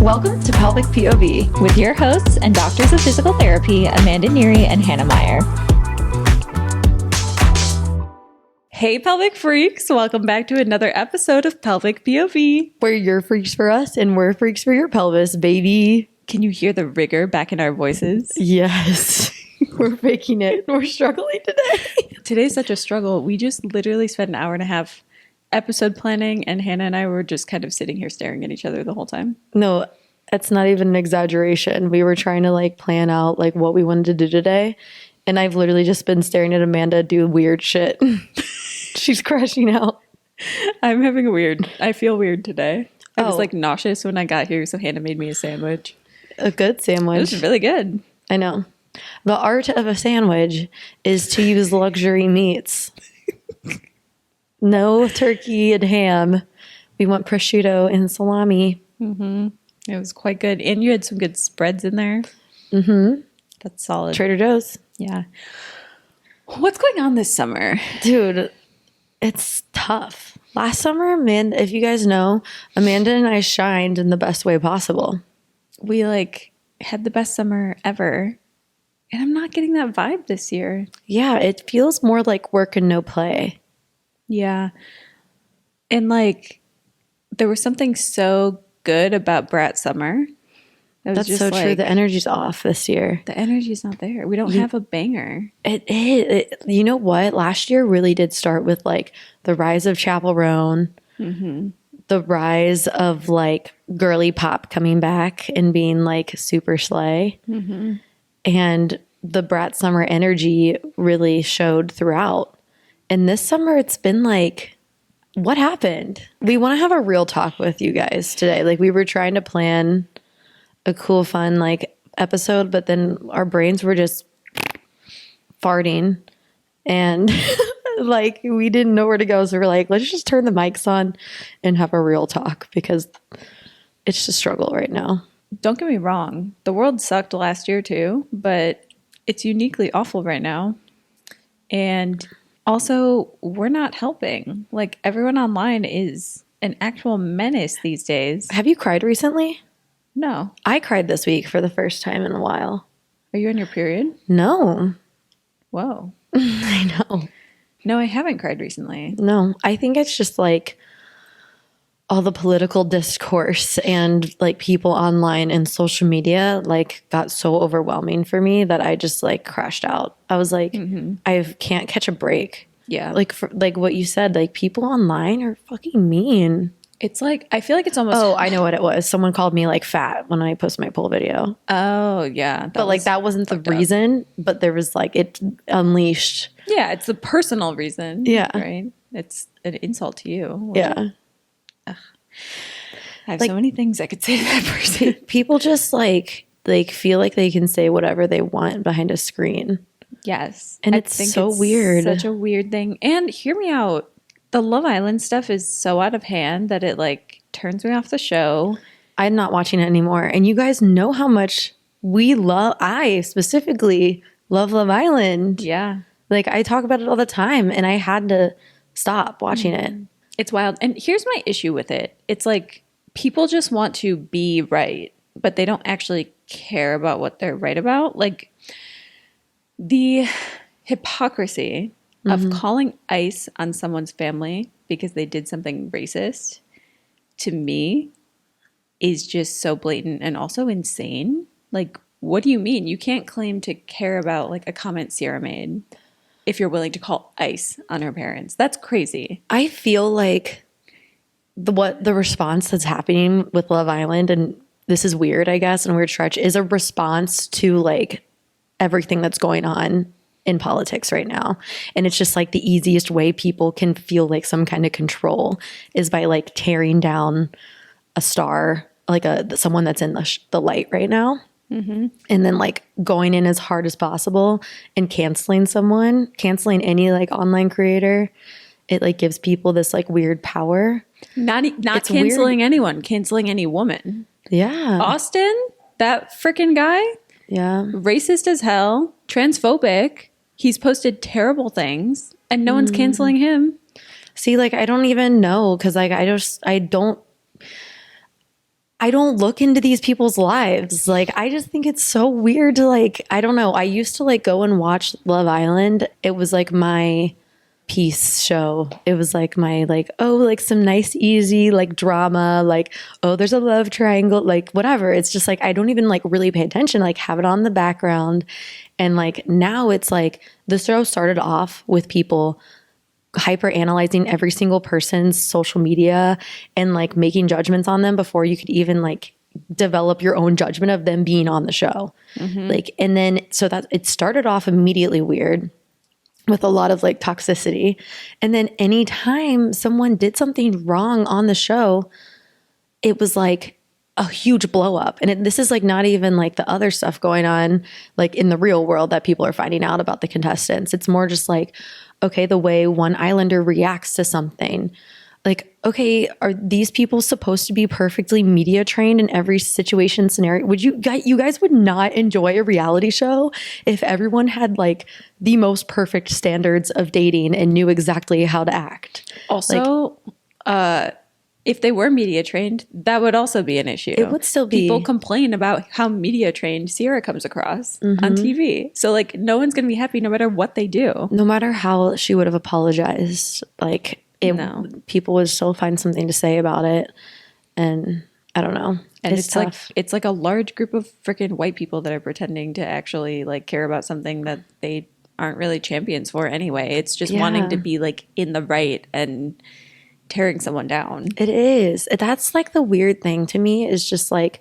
Welcome to Pelvic POV with your hosts and doctors of physical therapy, Amanda Neary and Hannah Meyer. Hey, pelvic freaks. Welcome back to another episode of Pelvic POV. Where you're freaks for us and we're freaks for your pelvis, baby. Can you hear the rigor back in our voices? Yes. We're faking it. We're struggling today. Today's such a struggle. We just literally spent an hour and a half episode planning, and Hannah and I were just kind of sitting here staring at each other the whole time. No, it's not even an exaggeration. We were trying to plan out what we wanted to do today. And I've literally just been staring at Amanda do weird shit. She's crashing out. I feel weird today. I was nauseous when I got here, so Hannah made me a sandwich. A good sandwich. It was really good. I know. The art of a sandwich is to use luxury meats. No turkey and ham. We want prosciutto and salami. Mm-hmm. It was quite good. And you had some good spreads in there. Mm-hmm. That's solid. Trader Joe's. Yeah. What's going on this summer? Dude, it's tough. Last summer, man, if you guys know, Amanda and I shined in the best way possible. We had the best summer ever. And I'm not getting that vibe this year. Yeah, it feels more like work and no play. Yeah. And there was something so good about Brat Summer. That's so true. The energy's off this year. The energy's not there. We don't have a banger. You know what? Last year really did start with the rise of Chapel Roan, the rise of girly pop coming back and being super slay. Mm-hmm. And the Brat Summer energy really showed throughout. And this summer, it's been what happened? We want to have a real talk with you guys today. We were trying to plan a cool, fun, episode, but then our brains were just farting and we didn't know where to go. So we're let's just turn the mics on and have a real talk because it's a struggle right now. Don't get me wrong. The world sucked last year too, but it's uniquely awful right now. And also, we're not helping. Everyone online is an actual menace these days. Have you cried recently? No. I cried this week for the first time in a while. Are you on your period? No. Whoa. I know. No, I haven't cried recently. No. I think it's just all the political discourse and people online and social media got so overwhelming for me that I just crashed out. I was I can't catch a break. Yeah. What you said, people online are fucking mean. It's I feel it's almost. Oh, I know what it was. Someone called me fat when I posted my poll video. Oh, yeah. But that wasn't the reason, but there was it unleashed. Yeah, it's the personal reason. Yeah. Right? It's an insult to you. Yeah. Ugh. I have so many things I could say to that person. People just feel they can say whatever they want behind a screen. Yes. And it's so weird. Such a weird thing. And hear me out. The Love Island stuff is so out of hand that it turns me off the show. I'm not watching it anymore. And you guys know how much I specifically love Love Island. Yeah. I talk about it all the time and I had to stop watching it. It's wild. And here's my issue with it. It's people just want to be right, but they don't actually care about what they're right about. The hypocrisy of calling ICE on someone's family because they did something racist, to me, is just so blatant and also insane. What do you mean? You can't claim to care about a comment Sierra made if you're willing to call ICE on her parents. That's crazy. I feel the response that's happening with Love Island, and this is weird, I guess, and a weird stretch, is a response to everything that's going on in politics right now. And it's just the easiest way people can feel some kind of control is by tearing down a star, someone that's in the light right now. Mm-hmm. And then going in as hard as possible and canceling any online creator. It gives people this weird power. Not canceling anyone, canceling any woman. Yeah. Austin, that freaking guy. Yeah. Racist as hell, transphobic. He's posted terrible things and no one's canceling him. See, I don't even know because I don't I don't look into these people's lives. Like, I just think it's so weird to like, I don't know. I used to like go and watch Love Island. It was like my peace show. It was like my like, oh, like some nice, easy like drama, like, oh, there's a love triangle, like whatever. It's just like, I don't even like really pay attention, like have it on the background. And like now it's like the show started off with people hyper analyzing every single person's social media and like making judgments on them before you could even like develop your own judgment of them being on the show. Like, and then so that it started off immediately weird with a lot of like toxicity. And then anytime someone did something wrong on the show, it was like a huge blow up. And this is like not even like the other stuff going on like in the real world that people are finding out about the contestants. It's more just like, okay, the way one islander reacts to something. Like, okay, are these people supposed to be perfectly media trained in every situation scenario? Would you guys would not enjoy a reality show if everyone had like the most perfect standards of dating and knew exactly how to act? Also, if they were media trained, that would also be an issue. It would still be. People complain about how media trained Sierra comes across on TV. So like no one's going to be happy no matter what they do. No matter how she would have apologized, like people would still find something to say about it. And I don't know. And it's like a large group of freaking white people that are pretending to actually like care about something that they aren't really champions for anyway. It's just wanting to be like in the right and tearing someone down. It is. That's like the weird thing to me is just like,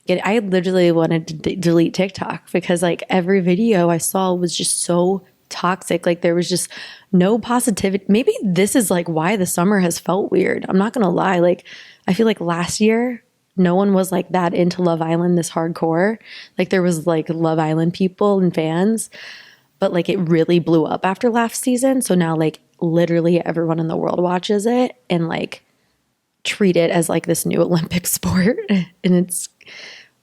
I literally wanted to delete TikTok because like every video I saw was just so toxic. Like there was just no positivity. Maybe this is like why the summer has felt weird. I'm not going to lie. Like I feel like last year, no one was like that into Love Island this hardcore. Like there was like Love Island people and fans, but like it really blew up after last season. So now like literally everyone in the world watches it and like treat it as like this new Olympic sport. And it's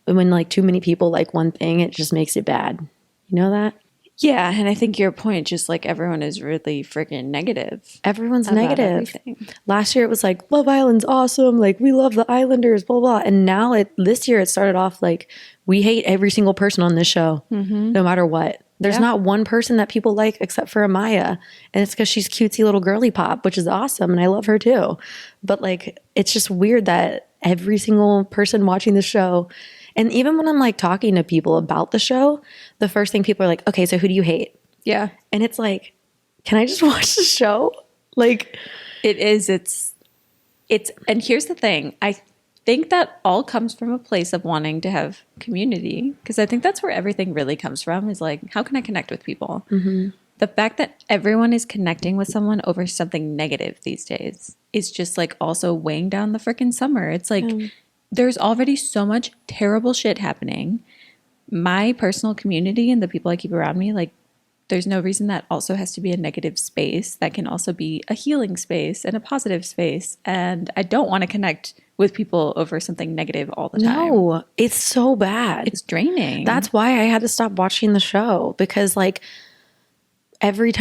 when like too many people like one thing, it just makes it bad. You know that? Yeah. And I think your point, just like everyone is really freaking negative. Everyone's negative. Everything. Last year it was like Love Island's awesome. Like we love the Islanders, blah, blah. And now this year it started off like we hate every single person on this show, no matter what. There's not one person that people like except for Amaya. And it's because she's cutesy little girly pop, which is awesome. And I love her too. But like, it's just weird that every single person watching the show, and even when I'm like talking to people about the show, the first thing people are like, okay, so who do you hate? Yeah. And it's like, can I just watch the show? Like it's, and here's the thing. I think that all comes from a place of wanting to have community, because I think that's where everything really comes from, is like, how can I connect with people? The fact that everyone is connecting with someone over something negative these days is just like also weighing down the freaking summer. It's like there's already so much terrible shit happening. My personal community and the people I keep around me, like there's no reason that also has to be a negative space. That can also be a healing space and a positive space. And I don't want to connect with people over something negative all the time. No, it's so bad. It's draining. That's why I had to stop watching the show, because like every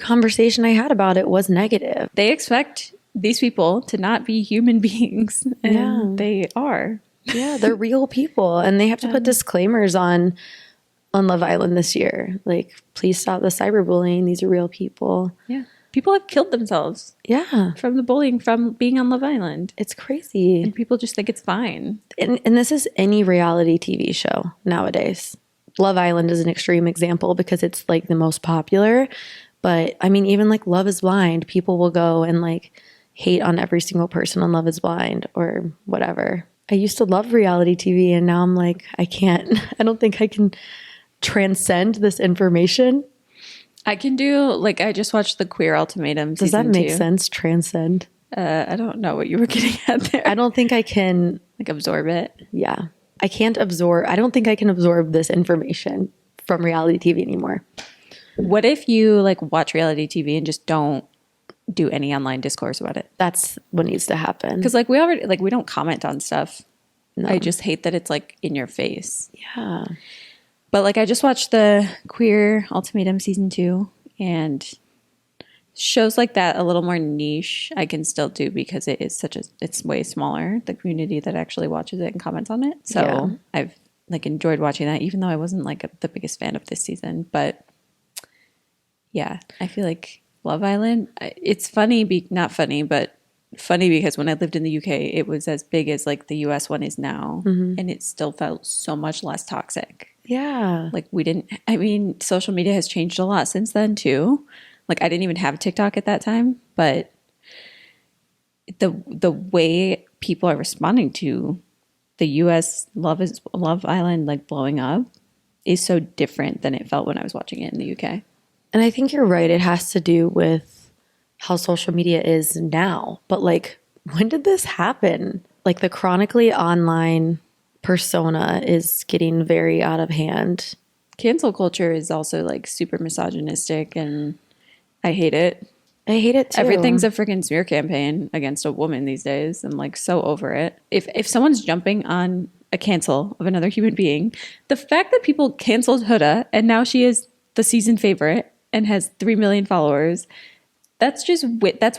conversation I had about it was negative. They expect these people to not be human beings, and they are. Yeah, they're real people, and they have to put disclaimers on Love Island this year. Like, please stop the cyberbullying. These are real people. Yeah. People have killed themselves. Yeah. From the bullying, from being on Love Island. It's crazy. And people just think it's fine. And this is any reality TV show nowadays. Love Island is an extreme example because it's like the most popular. But I mean, even like Love is Blind, people will go and like hate on every single person on Love is Blind or whatever. I used to love reality TV, and now I'm like, I can't. I don't think I can transcend this information. I can do, like, I just watched the Queer Ultimatum Does that make sense? Transcend? I don't know what you were getting at there. I don't think I can. Like, absorb it? Yeah. I can't absorb. I don't think I can absorb this information from reality TV anymore. What if you, like, watch reality TV and just don't do any online discourse about it? That's what needs to happen. Because, like, we don't comment on stuff. No. I just hate that it's, like, in your face. Yeah. But like I just watched the Queer Ultimatum season 2, and shows like that, a little more niche, I can still do because it is it's way smaller, the community that actually watches it and comments on it. So I've like enjoyed watching that, even though I wasn't like the biggest fan of this season. But yeah, I feel like Love Island, it's funny, not funny, but funny because when I lived in the UK, it was as big as like the US one is now. And it still felt so much less toxic. Yeah. Like social media has changed a lot since then too. Like I didn't even have TikTok at that time, but the way people are responding to the US Love Island like blowing up is so different than it felt when I was watching it in the UK. And I think you're right. It has to do with how social media is now. But like, when did this happen? Like the chronically online persona is getting very out of hand. Cancel culture is also like super misogynistic, and I hate it. I hate it too. Everything's a freaking smear campaign against a woman these days. I'm like so over it. If someone's jumping on a cancel of another human being, the fact that people canceled Huda and now she is the season favorite and has 3 million followers, that's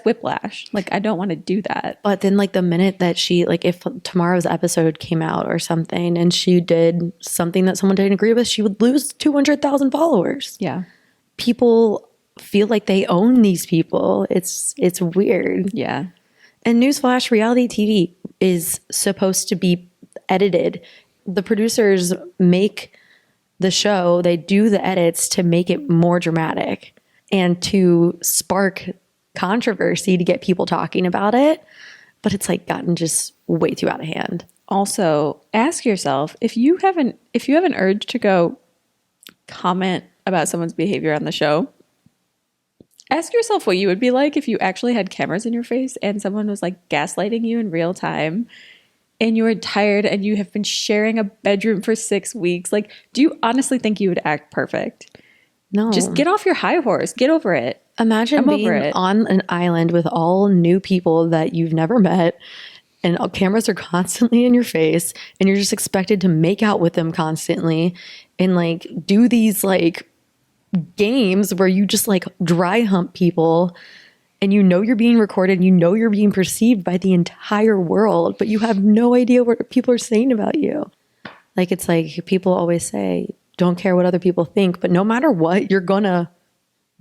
whiplash. Like I don't want to do that. But then like the minute that she, like if tomorrow's episode came out or something and she did something that someone didn't agree with, she would lose 200,000 followers. Yeah. People feel like they own these people. It's weird. Yeah. And newsflash, reality TV is supposed to be edited. The producers make the show, they do the edits to make it more dramatic and to spark controversy to get people talking about it. But it's like gotten just way too out of hand. Also, ask yourself if you have an urge to go comment about someone's behavior on the show, ask yourself what you would be like if you actually had cameras in your face and someone was like gaslighting you in real time and you were tired and you have been sharing a bedroom for 6 weeks. Like, do you honestly think you would act perfect? No. Just get off your high horse. Get over it. Imagine being on an island with all new people that you've never met and cameras are constantly in your face and you're just expected to make out with them constantly and like do these like games where you just like dry hump people and you know you're being recorded, you know you're being perceived by the entire world, but you have no idea what people are saying about you. Like it's like people always say, don't care what other people think, but no matter what, you're gonna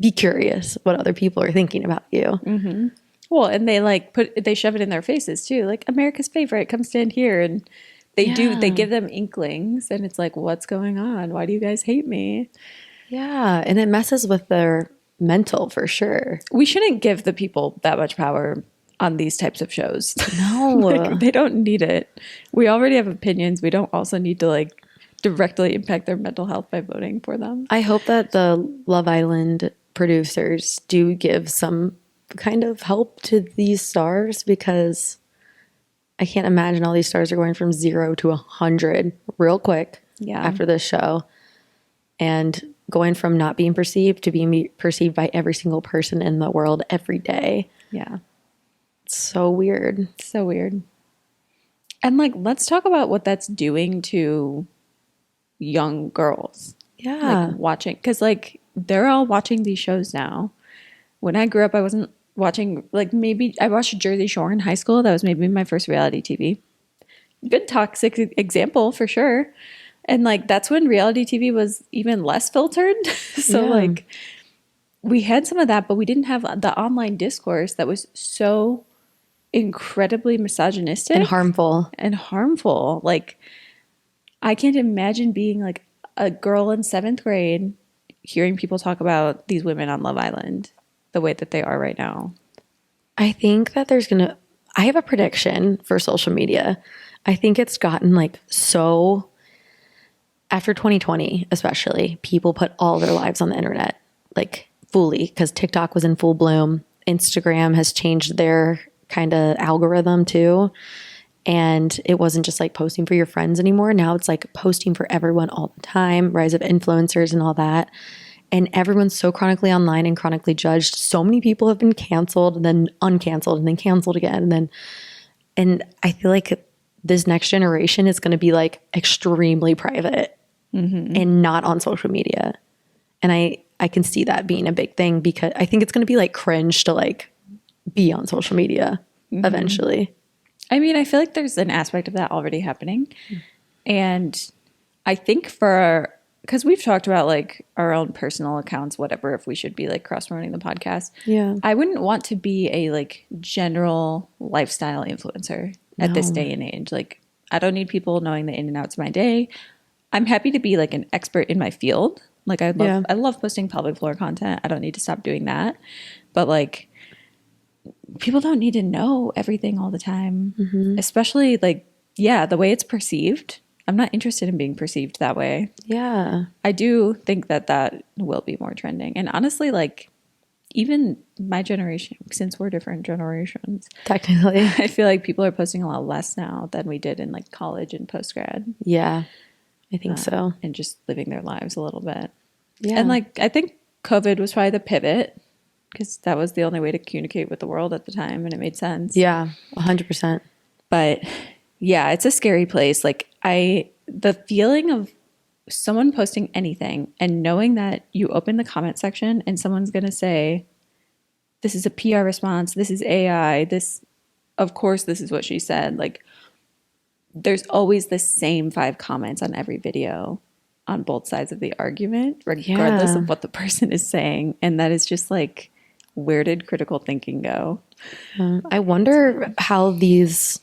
be curious what other people are thinking about you. Mm-hmm. Well, and they shove it in their faces too. Like America's favorite, come stand here, and they give them inklings, and it's like, what's going on? Why do you guys hate me? Yeah, and it messes with their mental for sure. We shouldn't give the people that much power on these types of shows. No. Like, they don't need it. We already have opinions. We don't also need to like directly impact their mental health by voting for them. I hope that the Love Island producers do give some kind of help to these stars because I can't imagine all these stars are going from 0 to 100 real quick after this show. And going from not being perceived to being perceived by every single person in the world every day. Yeah. It's so weird. So weird. And like, let's talk about what that's doing to young girls. Yeah. Like watching, because like they're all watching these shows now. When I grew up, I wasn't watching, like maybe I watched Jersey Shore in high school. That was maybe my first reality TV. Good toxic example for sure. And like that's when reality TV was even less filtered. So like we had some of that, but we didn't have the online discourse that was so incredibly misogynistic and harmful. Like I can't imagine being like a girl in 7th grade hearing people talk about these women on Love Island the way that they are right now. I think that I have a prediction for social media. I think it's gotten like so, after 2020 especially, people put all their lives on the internet, like fully, because TikTok was in full bloom. Instagram has changed their kind of algorithm too. And it wasn't just like posting for your friends anymore. Now it's like posting for everyone all the time, rise of influencers and all that. And everyone's so chronically online and chronically judged. So many people have been canceled and then uncanceled and then canceled again. And I feel like this next generation is going to be like extremely private and not on social media. And I can see that being a big thing because I think it's going to be like cringe to like be on social media eventually. I mean, I feel like there's an aspect of that already happening. And I think because we've talked about like our own personal accounts, whatever, if we should be like cross promoting the podcast. Yeah. I wouldn't want to be a like general lifestyle influencer at this day and age. Like, I don't need people knowing the in and outs of my day. I'm happy to be like an expert in my field. Like, I love posting pelvic floor content. I don't need to stop doing that. But like, people don't need to know everything all the time, especially like, the way it's perceived. I'm not interested in being perceived that way. Yeah. I do think that will be more trending. And honestly, like, even my generation, since we're different generations, technically, I feel like people are posting a lot less now than we did in like college and post-grad. Yeah, I think so. And just living their lives a little bit. Yeah. And like, I think COVID was probably the pivot because that was the only way to communicate with the world at the time and it made sense. Yeah, 100%. But yeah, it's a scary place. Like, the feeling of someone posting anything and knowing that you open the comment section and someone's going to say, this is a PR response, this is AI, of course, this is what she said. Like, there's always the same 5 comments on every video on both sides of the argument, regardless of what the person is saying. And that is just like, where did critical thinking go? I wonder how these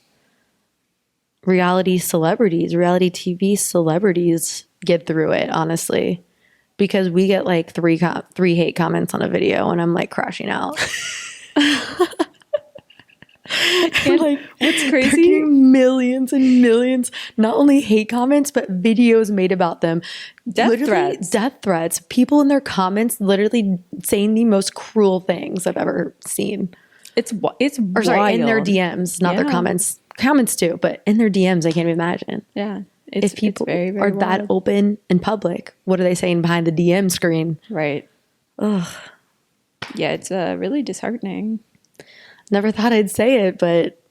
reality TV celebrities get through it, honestly, because we get like 3 hate comments on a video and I'm like crashing out. And like, what's crazy? Millions and millions, not only hate comments, but videos made about them. Death threats. People in their comments literally saying the most cruel things I've ever seen. It's or sorry, in their DMs, not their comments. Comments too, but in their DMs, I can't even imagine. Yeah. If people are that open in public, what are they saying behind the DM screen? Right. Ugh. Yeah, it's really disheartening. Never thought I'd say it, but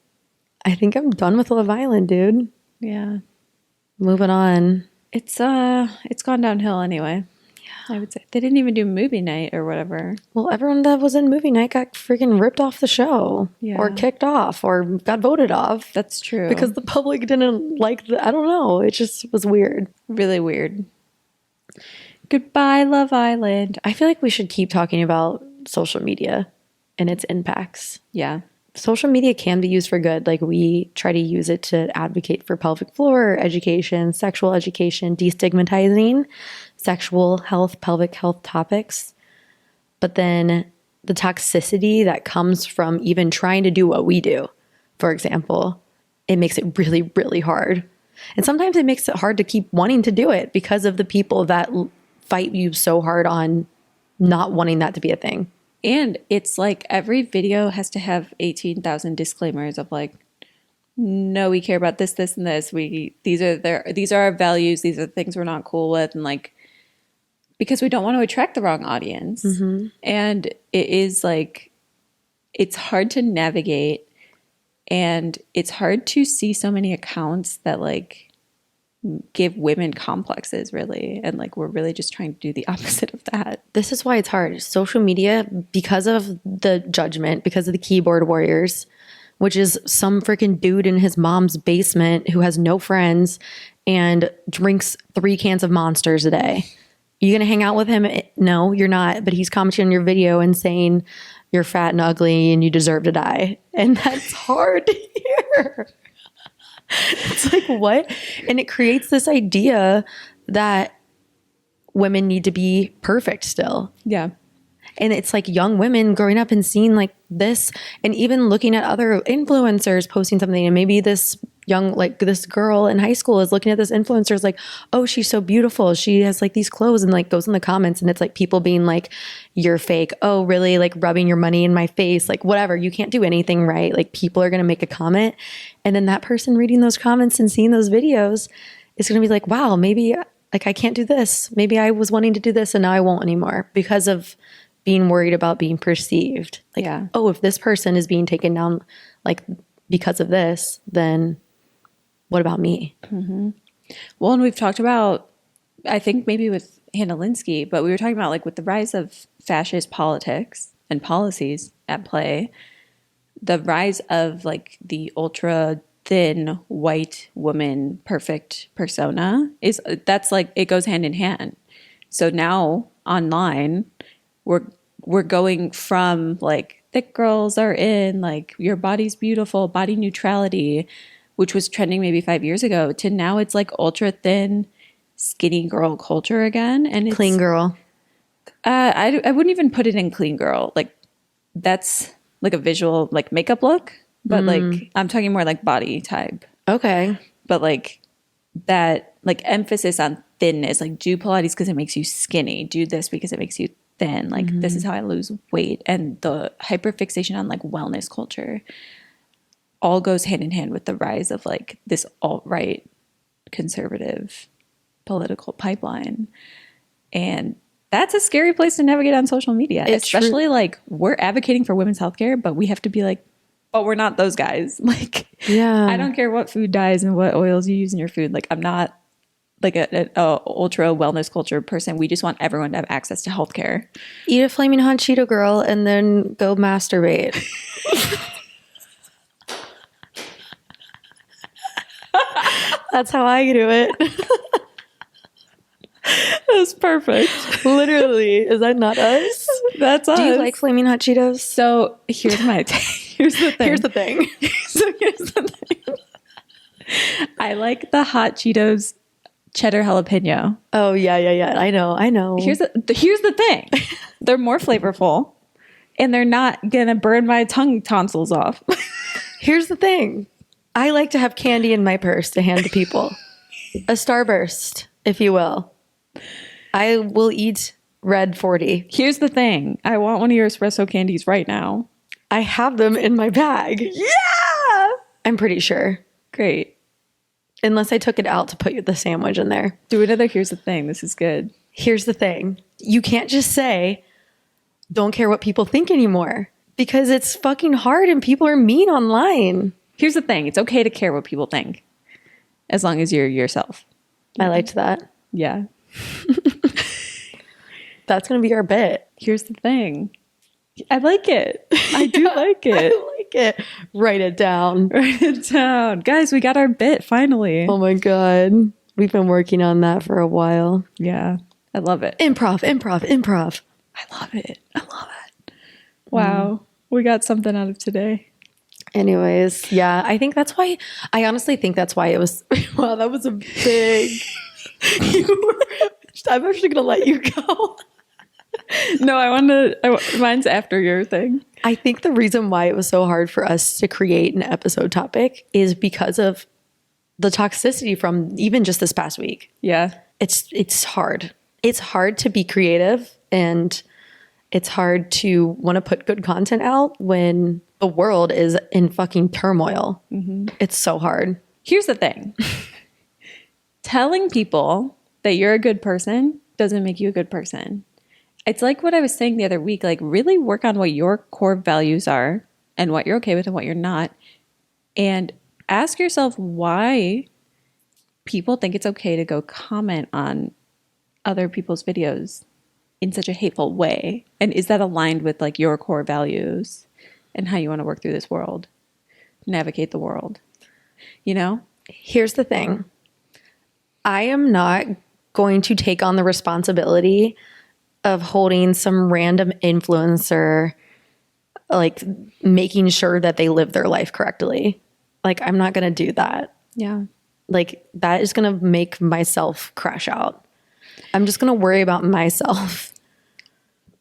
I think I'm done with Love Island, dude. Yeah. Moving on. It's gone downhill anyway. Yeah. I would say. They didn't even do movie night or whatever. Well, everyone that was in movie night got freaking ripped off the show. Yeah. Or kicked off or got voted off. That's true. Because the public didn't like I don't know. It just was weird. Really weird. Goodbye, Love Island. I feel like we should keep talking about social media and its impacts. Yeah. Social media can be used for good. Like, we try to use it to advocate for pelvic floor education, sexual education, destigmatizing sexual health, pelvic health topics. But then the toxicity that comes from even trying to do what we do, for example, it makes it really, really hard. And sometimes it makes it hard to keep wanting to do it because of the people that fight you so hard on not wanting that to be a thing. And it's like every video has to have 18,000 disclaimers of like, no, we care about this, this, and this. These are our values. These are the things we're not cool with. And like, because we don't want to attract the wrong audience. Mm-hmm. And it is like, it's hard to navigate and it's hard to see so many accounts that like give women complexes, really. And like, we're really just trying to do the opposite of that. This is why it's hard. Social media, because of the judgment, because of the keyboard warriors, which is some freaking dude in his mom's basement who has no friends and drinks 3 cans of Monsters a day. You gonna hang out with him? No, you're not. But he's commenting on your video and saying you're fat and ugly and you deserve to die. And that's hard to hear. It's like, what? And it creates this idea that women need to be perfect still. Yeah. And it's like young women growing up and seeing like this and even looking at other influencers posting something, and maybe this young, like this girl in high school is looking at this influencer is like, oh, she's so beautiful. She has like these clothes, and like goes in the comments and it's like people being like, you're fake. Oh, really? Like rubbing your money in my face, like whatever. You can't do anything right. Like people are going to make a comment. And then that person reading those comments and seeing those videos is going to be like, wow, maybe like I can't do this. Maybe I was wanting to do this and now I won't anymore because of being worried about being perceived. Like, yeah. Oh, if this person is being taken down like because of this, then what about me? Mm-hmm. Well, and we've talked about, I think maybe with Hannah Linsky, but we were talking about like with the rise of fascist politics and policies at play, the rise of like the ultra thin white woman perfect persona that's like it goes hand in hand. So now online we're going from like thick girls are in, like your body's beautiful, body neutrality, which was trending maybe 5 years ago, to now it's like ultra thin skinny girl culture again. And it's Clean girl. I wouldn't even put it in clean girl. Like that's like a visual like makeup look, but like I'm talking more like body type. Okay. But like that like emphasis on thinness, like do Pilates because it makes you skinny, do this because it makes you thin, like this is how I lose weight, and the hyperfixation on like wellness culture all goes hand in hand with the rise of like this alt-right conservative political pipeline. And that's a scary place to navigate on social media, especially like we're advocating for women's healthcare, but we have to be like, but we're not those guys. Like, yeah, I don't care what food dyes and what oils you use in your food. Like, I'm not like a ultra wellness culture person. We just want everyone to have access to healthcare. Eat a flaming hot Cheeto girl and then go masturbate. That's how I do it. That's perfect. Literally. Is that not us? That's us. Do you like flaming hot Cheetos? So here's the thing. Here's the thing. So here's the thing. I like the hot Cheetos cheddar jalapeno. Oh, yeah. I know. Here's the thing. They're more flavorful and they're not going to burn my tongue tonsils off. Here's the thing. I like to have candy in my purse to hand to people. A Starburst, if you will. I will eat Red 40. Here's the thing. I want one of your espresso candies right now. I have them in my bag. Yeah! I'm pretty sure. Great. Unless I took it out to put the sandwich in there. Do another here's the thing. This is good. Here's the thing. You can't just say, don't care what people think anymore. Because it's fucking hard and people are mean online. Here's the thing. It's okay to care what people think. As long as you're yourself. I liked that. Yeah. That's going to be our bit. Here's the thing. I like it. I do like it. I like it. Write it down. Write it down. Guys, we got our bit finally. Oh my God. We've been working on that for a while. Yeah. I love it. Improv. I love it. Wow. We got something out of today. Anyways, yeah, I honestly think that's why it was, wow, that was a big, I'm actually going to let you go. No, mine's after your thing. I think the reason why it was so hard for us to create an episode topic is because of the toxicity from even just this past week. Yeah. It's hard. It's hard to be creative and it's hard to want to put good content out when the world is in fucking turmoil. Mm-hmm. It's so hard. Here's the thing. Telling people that you're a good person doesn't make you a good person. It's like what I was saying the other week, like really work on what your core values are and what you're okay with and what you're not. And ask yourself why people think it's okay to go comment on other people's videos in such a hateful way. And is that aligned with like your core values and how you want to work through this world, navigate the world, you know? Here's the thing. I am not going to take on the responsibility of holding some random influencer, like making sure that they live their life correctly. Like, I'm not going to do that. Yeah. Like, that is going to make myself crash out. I'm just going to worry about myself.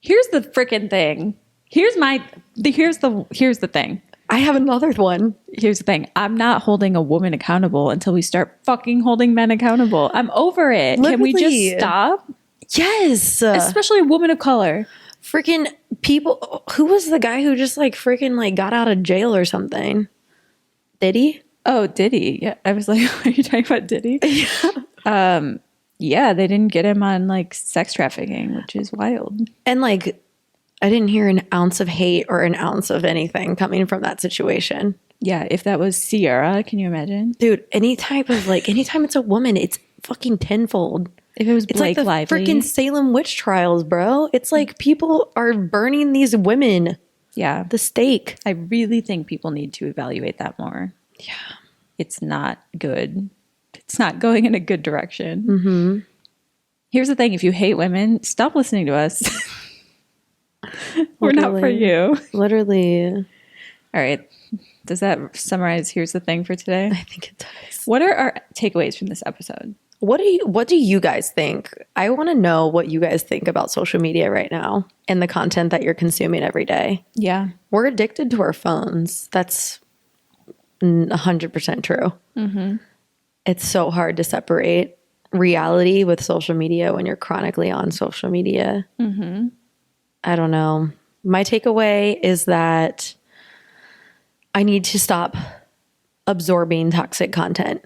Here's the freaking thing. Here's the thing. I have another one. Here's the thing. I'm not holding a woman accountable until we start fucking holding men accountable. I'm over it. Literally. Can we just stop? Yes. Especially a woman of color. Freaking people. Who was the guy who just like freaking like got out of jail or something? Diddy? Oh, Diddy. Yeah. I was like, are you talking about Diddy? Yeah. Yeah, they didn't get him on like sex trafficking, which is wild. And like, I didn't hear an ounce of hate or an ounce of anything coming from that situation. Yeah, if that was Sierra, can you imagine? Dude, anytime it's a woman, it's fucking tenfold. If it was It's Blake like the Lively. freaking Salem witch trials, bro. It's like people are burning these women. Yeah. The stake. I really think people need to evaluate that more. Yeah. It's not good. It's not going in a good direction. Here's the thing. If you hate women, stop listening to us. We're not for you. Literally. All right. Does that summarize Here's the Thing for today? I think it does. What are our takeaways from this episode? What do you guys think? I want to know what you guys think about social media right now and the content that you're consuming every day. Yeah. We're addicted to our phones. That's 100% true. It's so hard to separate reality with social media when you're chronically on social media. I don't know. My takeaway is that I need to stop absorbing toxic content.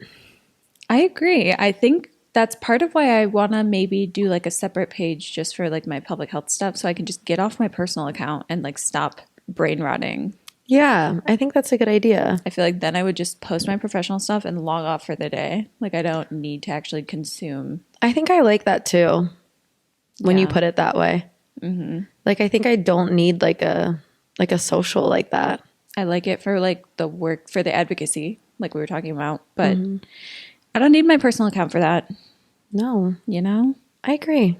I agree. I think that's part of why I want to maybe do like a separate page just for like my public health stuff so I can just get off my personal account and like stop brain rotting. Yeah, I think that's a good idea. I feel like then I would just post my professional stuff and log off for the day. Like I don't need to actually consume. I think I like that too when you put it that way. Like I think I don't need like a social like that. I like it for like the work, for the advocacy, like we were talking about, but I don't need my personal account for that. No. You know? I agree.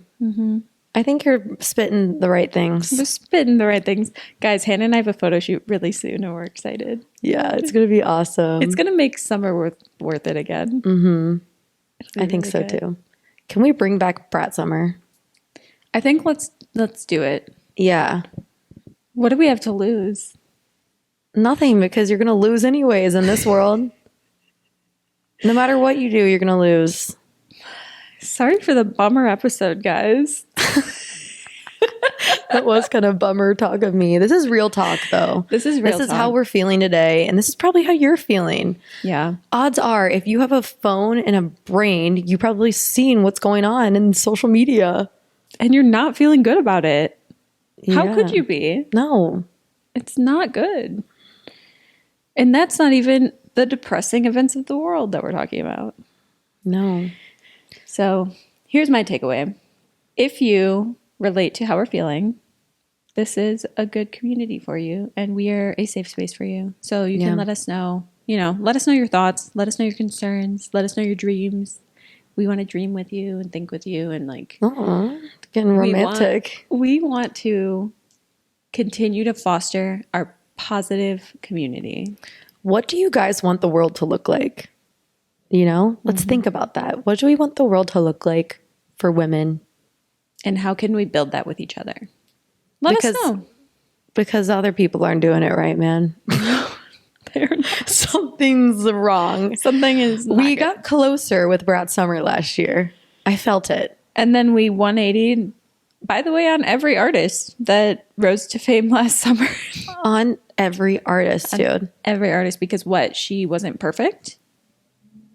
I think you're spitting the right things. We're spitting the right things. Guys, Hannah and I have a photo shoot really soon and we're excited. Yeah, it's going to be awesome. It's going to make summer worth it again. I think so too. Can we bring back Brat Summer? I think let's do it. Yeah. What do we have to lose? Nothing, because you're going to lose anyways in this world. No matter what you do, you're going to lose. Sorry for the bummer episode, guys. That was kind of bummer talk of me. This is real talk, though. This is real This is talk. how we're feeling today, and this is probably how you're feeling. Yeah. Odds are, if you have a phone and a brain, you've probably seen what's going on in social media. And you're not feeling good about it. How Yeah. could you be? No. It's not good. And that's not even the depressing events of the world that we're talking about. No. So here's my takeaway. If you relate to how we're feeling, this is a good community for you and we are a safe space for you. So you can let us know, let us know your thoughts, let us know your concerns, let us know your dreams. We want to dream with you and think with you and like Getting romantic. We want to continue to foster our positive community. What do you guys want the world to look like? Let's think about that. What do we want the world to look like for women? And how can we build that with each other? Let us know. Because other people aren't doing it right, man. They're not. Something's wrong. Something is not We good. got closer with Brat Summer last year. I felt it. And then we 180'd, by the way, on every artist that rose to fame last summer. On every artist, dude. Every artist, because what? She wasn't perfect,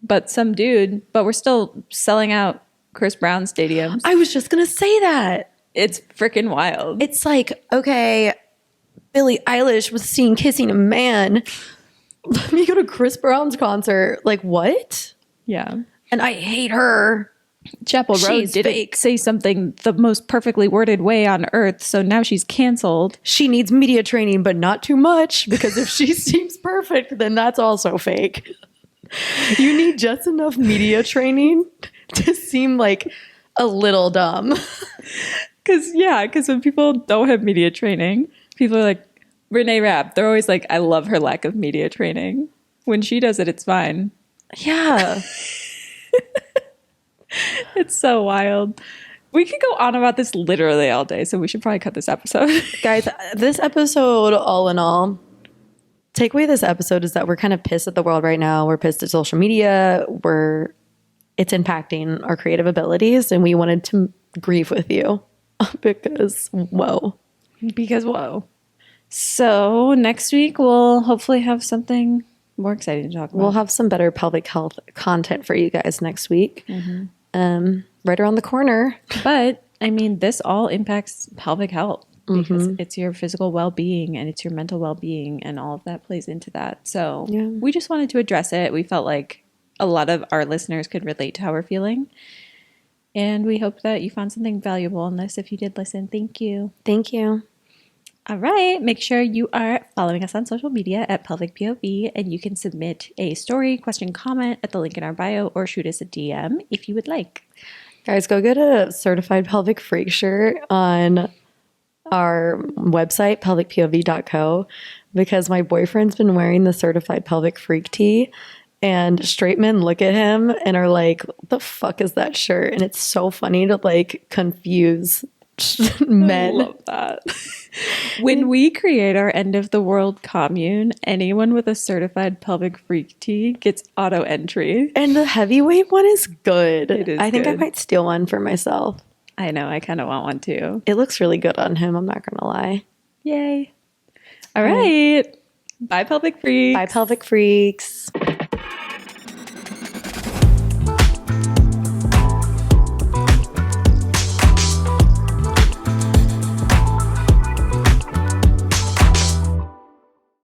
but we're still selling out Chris Brown stadiums. I was just going to say that. It's freaking wild. It's like, okay, Billie Eilish was seen kissing a man. Let me go to Chris Brown's concert. Like, what? Yeah. And I hate her. Chapel Road She's didn't fake. say something the most perfectly worded way on earth, so now she's canceled. She needs media training, but not too much, because if she seems perfect, then that's also fake. You need just enough media training to seem like a little dumb. Because when people don't have media training, people are like, Renee Rapp, they're always like, I love her lack of media training. When she does it, it's fine. Yeah. It's so wild. We could go on about this literally all day, so we should probably cut this episode. Guys, this episode, all in all, takeaway of this episode is that we're kind of pissed at the world right now. We're pissed at social media. It's impacting our creative abilities, and we wanted to grieve with you because whoa. So next week we'll hopefully have something more exciting to talk about. We'll have some better pelvic health content for you guys next week. Right around the corner. But I mean, this all impacts pelvic health because it's your physical well-being and it's your mental well-being, and all of that plays into that. So we just wanted to address it. We felt like a lot of our listeners could relate to how we're feeling. And we hope that you found something valuable in this. If you did listen, thank you. Thank you. All right. Make sure you are following us on social media at Pelvic POV, and you can submit a story, question, comment at the link in our bio, or shoot us a DM if you would like. Guys, go get a certified pelvic freak shirt on our website, pelvicpov.co, because my boyfriend's been wearing the certified pelvic freak tee, and straight men look at him and are like, what the fuck is that shirt? And it's so funny to like confuse men. I love that. When we create our end of the world commune, anyone with a certified pelvic freak tee gets auto entry. And the heavyweight one is good. It is I think I good. might steal one for myself. I know. I kind of want one too. It looks really good on him. I'm not going to lie. Yay. All right. Bye, pelvic freaks. Bye, pelvic freaks.